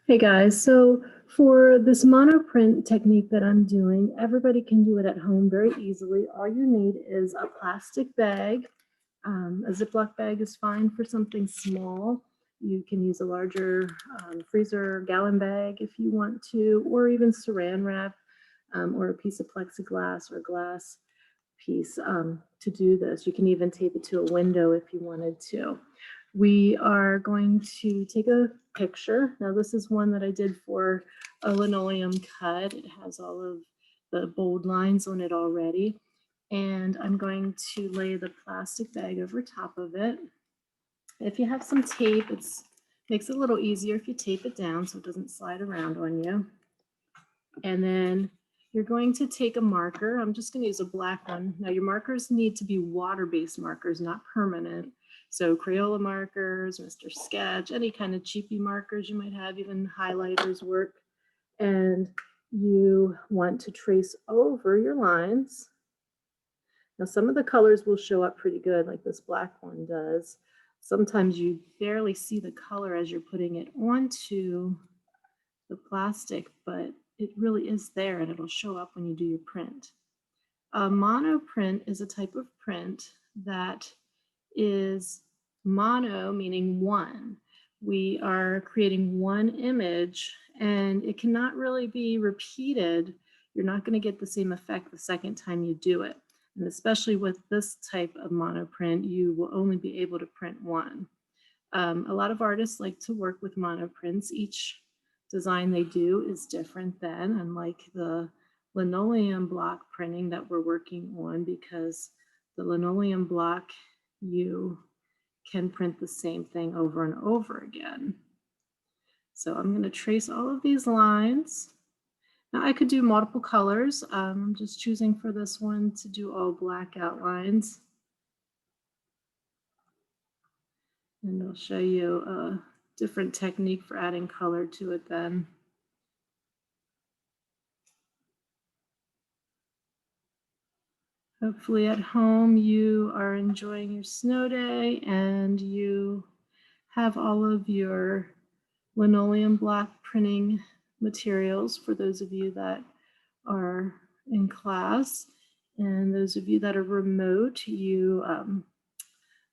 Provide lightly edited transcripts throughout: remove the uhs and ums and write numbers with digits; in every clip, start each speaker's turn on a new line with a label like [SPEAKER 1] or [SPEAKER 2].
[SPEAKER 1] Hey guys, so for this monoprint technique that I'm doing, everybody can do it at home very easily. All you need is a plastic bag. A Ziploc bag is fine for something small. You can use a larger freezer gallon bag if you want to, or even saran wrap, or a piece of plexiglass or glass piece to do this. You can even tape it to a window if you wanted to. We are going to take a picture. Now this is one that I did for a linoleum cut. It has all of the bold lines on it already. And I'm going to lay the plastic bag over top of it. If you have some tape, it makes it a little easier if you tape it down so it doesn't slide around on you. And then you're going to take a marker. I'm just going to use a black one. Now your markers need to be water-based markers, not permanent. So Crayola markers, Mr. Sketch, any kind of cheapy markers you might have, even highlighters work. And you want to trace over your lines. Now some of the colors will show up pretty good, like this black one does. Sometimes you barely see the color as you're putting it onto the plastic, but it really is there and it'll show up when you do your print. A monoprint is a type of print that is mono, meaning one. We are creating one image and it cannot really be repeated. You're not going to get the same effect the second time you do it. And especially with this type of monoprint, you will only be able to print one. A lot of artists like to work with monoprints. Each design they do is different then, unlike the linoleum block printing that we're working on, because the linoleum block, you can print the same thing over and over again. So I'm going to trace all of these lines. Now I could do multiple colors. I'm just choosing for this one to do all black outlines. And I'll show you a different technique for adding color to it then. Hopefully at home you are enjoying your snow day and you have all of your linoleum block printing materials for those of you that are in class. And those of you that are remote, you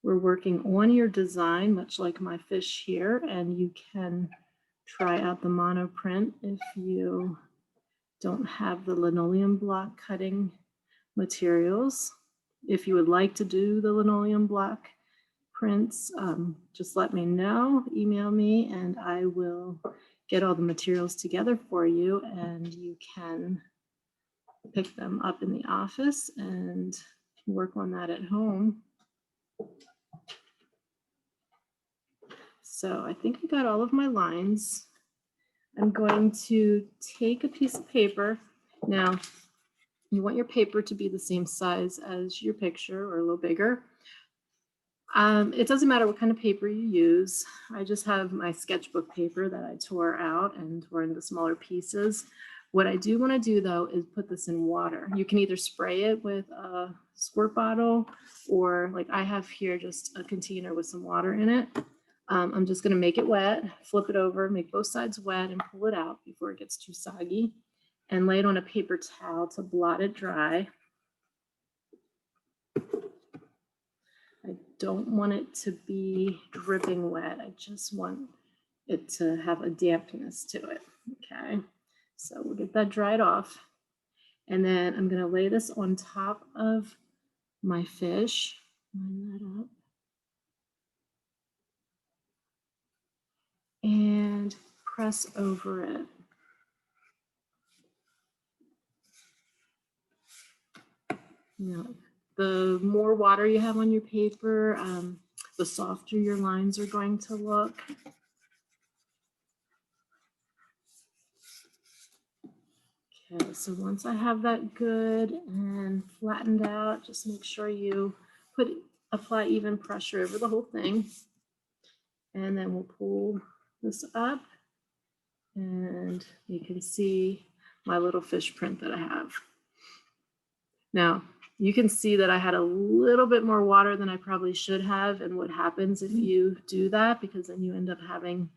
[SPEAKER 1] were working on your design, much like my fish here, and you can try out the monoprint if you don't have the linoleum block cutting materials. If you would like to do the linoleum block prints, just let me know, email me, and I will get all the materials together for you and you can pick them up in the office and work on that at home. So I think I got all of my lines. I'm going to take a piece of paper. Now, you want your paper to be the same size as your picture or a little bigger. It doesn't matter what kind of paper you use. I just have my sketchbook paper that I tore out and tore into smaller pieces. What I do want to do though is put this in water. You can either spray it with a squirt bottle or like I have here just a container with some water in it. I'm just going to make it wet, flip it over, make both sides wet and pull it out before it gets too soggy and lay it on a paper towel to blot it dry. I don't want it to be dripping wet. I just want it to have a dampness to it. Okay, so we'll get that dried off. And then I'm going to lay this on top of my fish. Line that up. And press over it. Now, the more water you have on your paper, the softer your lines are going to look. Okay, so once I have that good and flattened out, just make sure you apply even pressure over the whole thing. And then we'll pull this up and you can see my little fish print that I have. Now, you can see that I had a little bit more water than I probably should have, and what happens if you do that, because then you end up having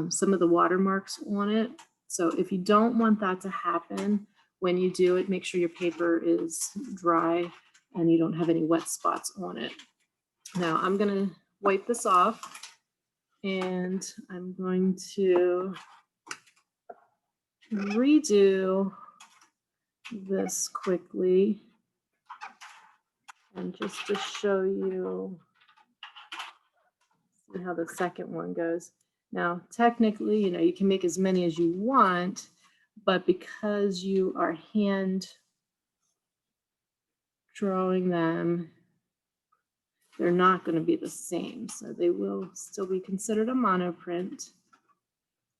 [SPEAKER 1] some of the watermarks on it. So if you don't want that to happen when you do it, make sure your paper is dry and you don't have any wet spots on it. Now I'm going to wipe this off and I'm going to redo this quickly, and just to show you, see how the second one goes. Now, technically, you know, you can make as many as you want, but because you are hand drawing them, they're not going to be the same. So they will still be considered a monoprint.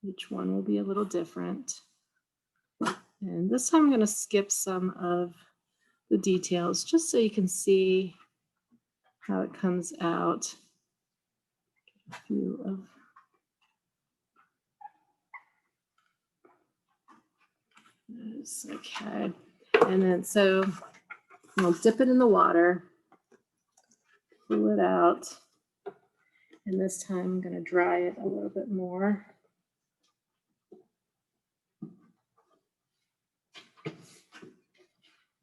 [SPEAKER 1] Each one will be a little different. And this time I'm going to skip some of the details just so you can see how it comes out. A few of those, okay. And then so I'll dip it in the water, pull it out, and this time I'm going to dry it a little bit more.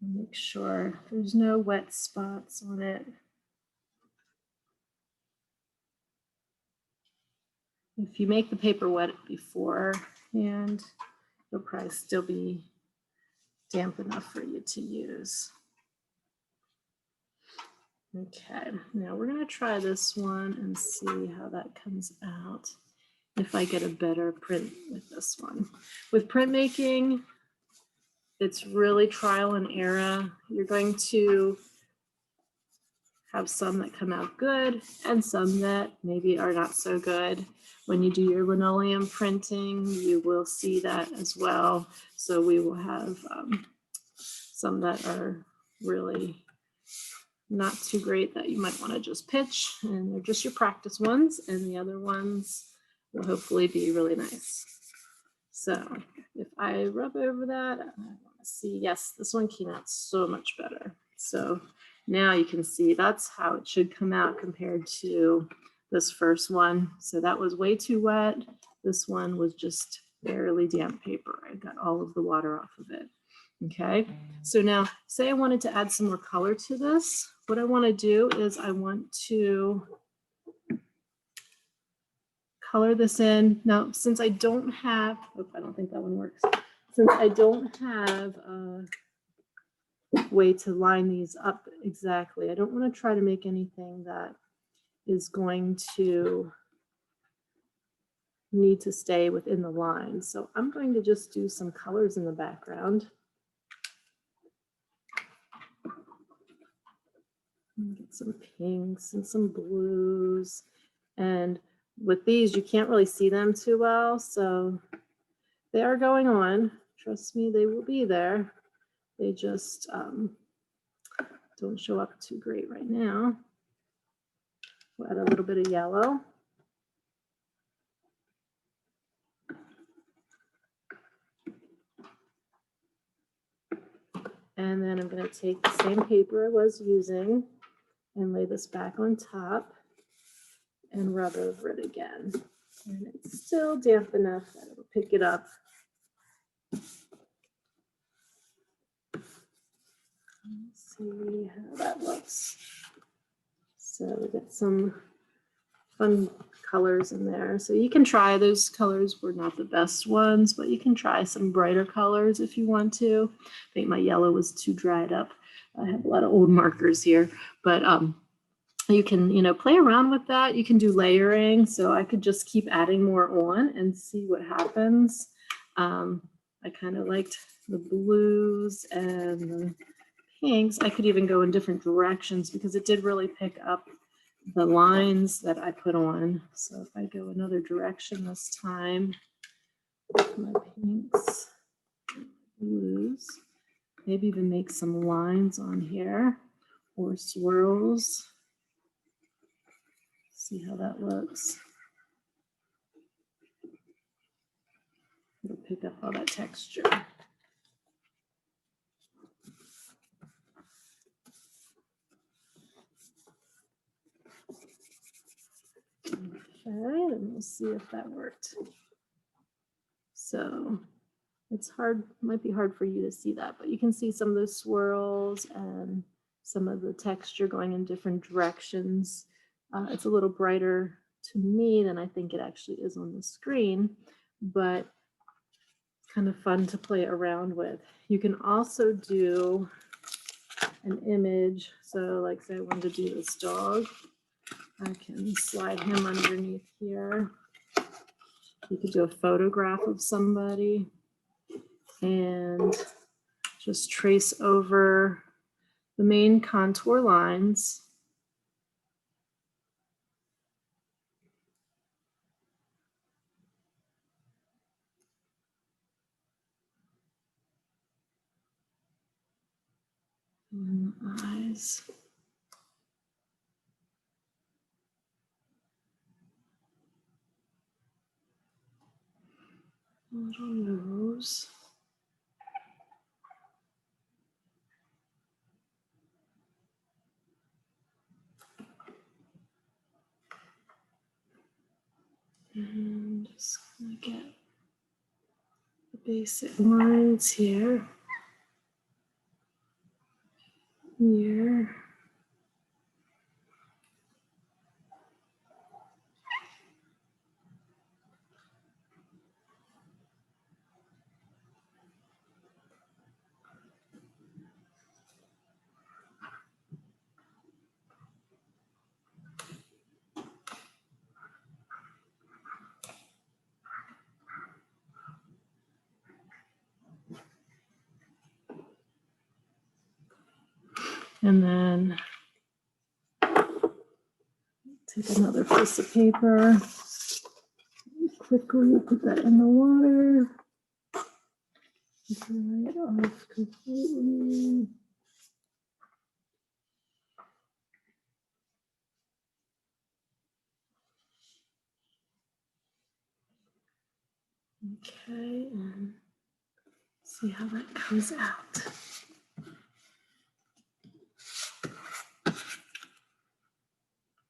[SPEAKER 1] Make sure there's no wet spots on it. If you make the paper wet beforehand, it'll probably still be damp enough for you to use. Okay, now we're going to try this one and see how that comes out. If I get a better print with this one. With printmaking, it's really trial and error. You're going to have some that come out good and some that maybe are not so good. When you do your linoleum printing, you will see that as well. So we will have some that are really not too great that you might want to just pitch, and they're just your practice ones, and the other ones will hopefully be really nice. So if I rub over that, I want to see, yes, this one came out so much better. So now you can see that's how it should come out compared to this first one. So that was way too wet. This one was just barely damp paper. I got all of the water off of it. Okay, so now say I wanted to add some more color to this. What I want to do is I want to color this in. Now, since I don't have, oh, I don't think that one works. Since I don't have a way to line these up exactly, I don't want to try to make anything that is going to need to stay within the line. So I'm going to just do some colors in the background. Get some pinks and some blues. And with these, you can't really see them too well. So they are going on. Trust me, they will be there. They just don't show up too great right now. We'll add a little bit of yellow. And then I'm going to take the same paper I was using and lay this back on top and rub over it again. And it's still damp enough that it'll pick it up. Let's see how that looks. So we got some fun colors in there. So you can try, those colors were not the best ones, but you can try some brighter colors if you want to. I think my yellow was too dried up. I have a lot of old markers here, but you can, you know, play around with that. You can do layering. So I could just keep adding more on and see what happens. I kind of liked the blues and the pinks. I could even go in different directions because it did really pick up the lines that I put on. So if I go another direction this time, my pinks, blues, maybe even make some lines on here or swirls. See how that looks. It'll pick up all that texture. and we'll see if that worked. So it's hard, might be hard for you to see that, but you can see some of those swirls and some of the texture going in different directions. It's a little brighter to me than I think it actually is on the screen, but kind of fun to play around with. You can also do an image. So like say I wanted to do this dog, I can slide him underneath here. You could do a photograph of somebody and just trace over the main contour lines. And the eyes. Little nose. And just gonna get the basic lines here. Here. And then take another piece of paper, quickly put that in the water, dry it off completely. Okay, and see how that comes out.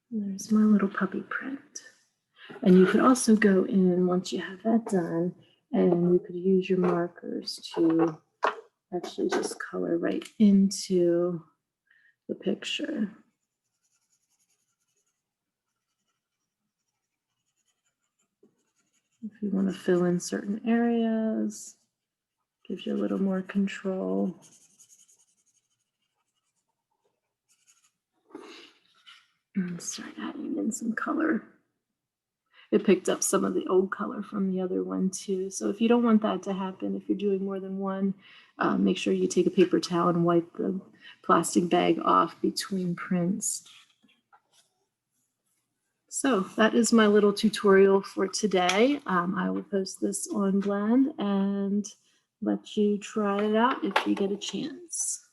[SPEAKER 1] There's my little puppy print. And you could also go in once you have that done, and you could use your markers to actually just color right into the picture. If you want to fill in certain areas, gives you a little more control. And start adding in some color. It picked up some of the old color from the other one too. So if you don't want that to happen, if you're doing more than one, make sure you take a paper towel and wipe the plastic bag off between prints. So that is my little tutorial for today. I will post this on Blend and let you try it out if you get a chance.